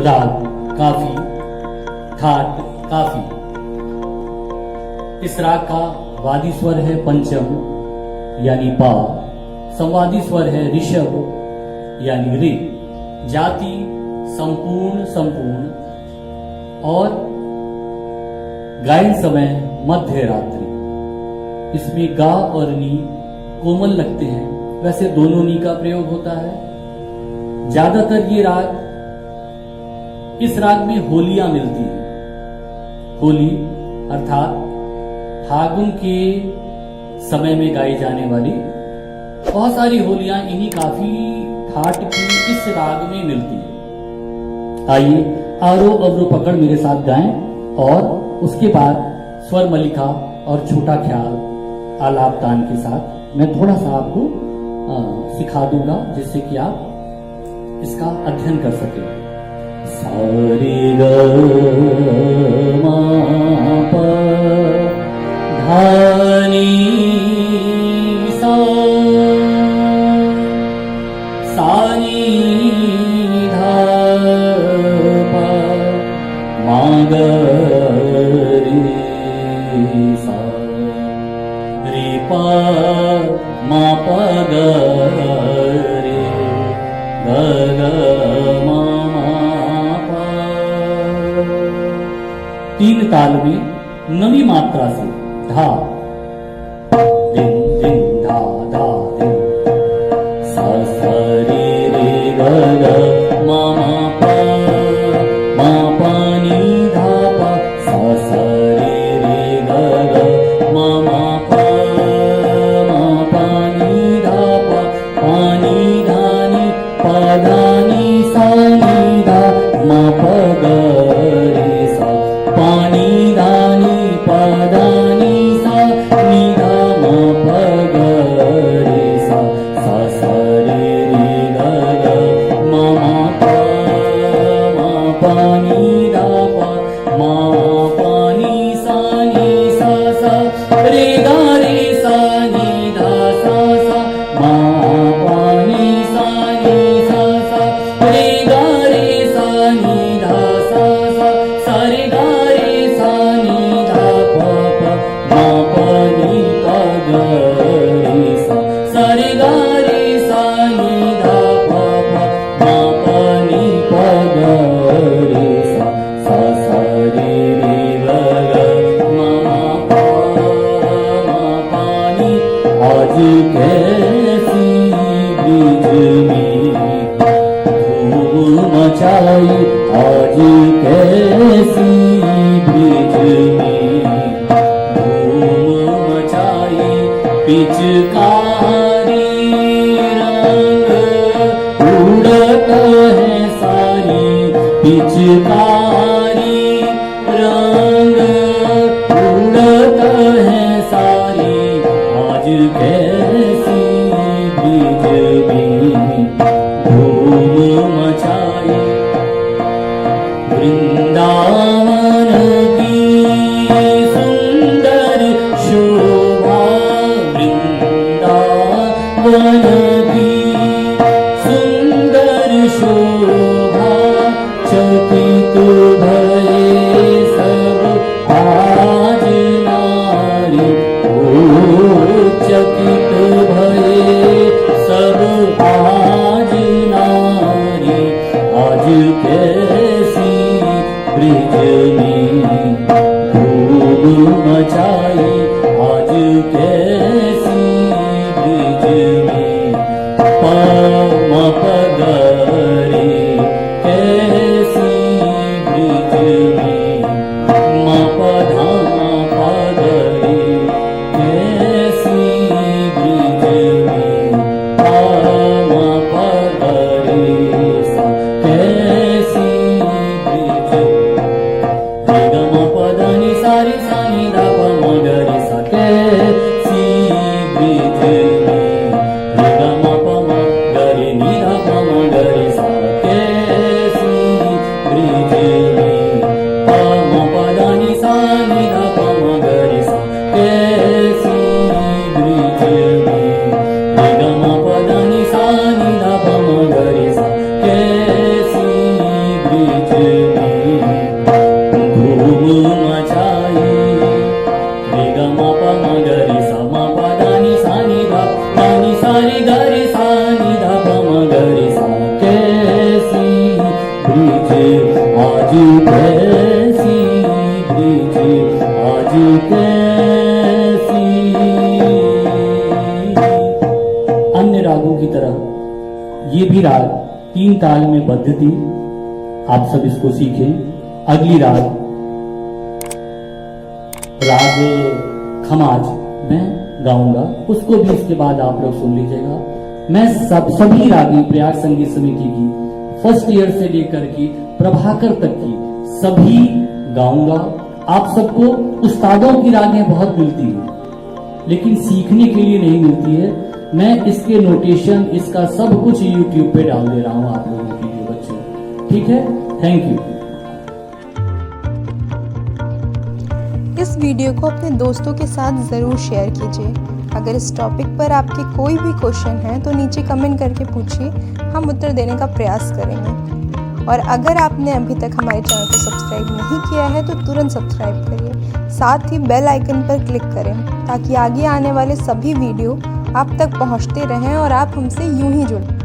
राग काफी, ठाट काफी। इस राग का वादी स्वर है पंचम यानी पा, संवादी स्वर है ऋषभ यानी रे, जाति संपूर्ण संपूर्ण और गायन समय मध्य रात्रि। इसमें गा और नी कोमल लगते हैं, वैसे दोनों नी का प्रयोग होता है। ज्यादातर ये राग, इस राग में होलियां मिलती हैं। होली अर्थात फागुन के समय में गाई जाने वाली बहुत सारी होलियां इन्हीं काफी ठाट की इस राग में मिलती है। आइए आरोह अवरोह पकड़ मेरे साथ गाएं और उसके बाद स्वर मलिका और छोटा ख्याल आलाप तान के साथ मैं थोड़ा सा आपको सिखा दूंगा, जिससे कि आप इसका अध्ययन कर सकें। सारे ग मा प धा नी सा, सा नी धा प मा ग रे सा, रे प मा प ग रे ग ग मा मा प। तीन ताल में नवी मात्रा से धा दिन दिन धा धा दिन, सा सा रे रे ग ग मा मा प मा प नी धा प, सा सा रे रे ग ग मा मा प मा प नी धा प, पा नी धा नी प धा नी सा नी धा मा प ग रे सा, पा नी धा नी प धा नी सा नी धा मा प ग रे सा, सा सा रे रे ग ग मा मा प मा प नी धा प मा प नी सा सा रे गा रे सा नी धा सा सा मा प नी सा सा रे गा रे सा नी धा सा सा रे गा रे सा नी धा प प मा प नी प ग रे सा रे गा रे सा नी धा प प मा प नी प ग रे सा रे रे ग ग मा मा प मा प नी। आज कैसी ब्रिज में धूम मचाई, आज कैसी ब्रिज में धूम मचाई, पिचकारी रंग उड़त है सारी, पिचकारी रंग उड़त है सारी, आज कैसी दीजिए आज कैसी। अन्य रागों की तरह ये भी राग 3 ताल में बद्ध थी, आप सब इसको सीखें। अगली राग खमाज मैं गाऊंगा, उसको भी इसके बाद आप लोग सुन लीजिएगा। मैं सभी रागी प्रयाग संगीत समिति की फर्स्ट ईयर से लेकर के प्रभाकर तक की सभी गाऊंगा। आप सबको उस्तादों की रागें बहुत मिलती है, लेकिन सीखने के लिए नहीं मिलती है। मैं इसके नोटेशन, इसका सब कुछ यूट्यूब पे डाल दे रहा हूं आप लोगों के लिए बच्चों, ठीक है। Thank you. इस वीडियो को अपने दोस्तों के साथ ज़रूर शेयर कीजिए। अगर इस टॉपिक पर आपके कोई भी क्वेश्चन है तो नीचे कमेंट करके पूछिए, हम उत्तर देने का प्रयास करेंगे। और अगर आपने अभी तक हमारे चैनल को सब्सक्राइब नहीं किया है तो तुरंत सब्सक्राइब करिए, साथ ही बेल आइकन पर क्लिक करें ताकि आगे आने वाले सभी वीडियो आप तक पहुंचते रहें और आप हमसे यूं ही जुड़ें।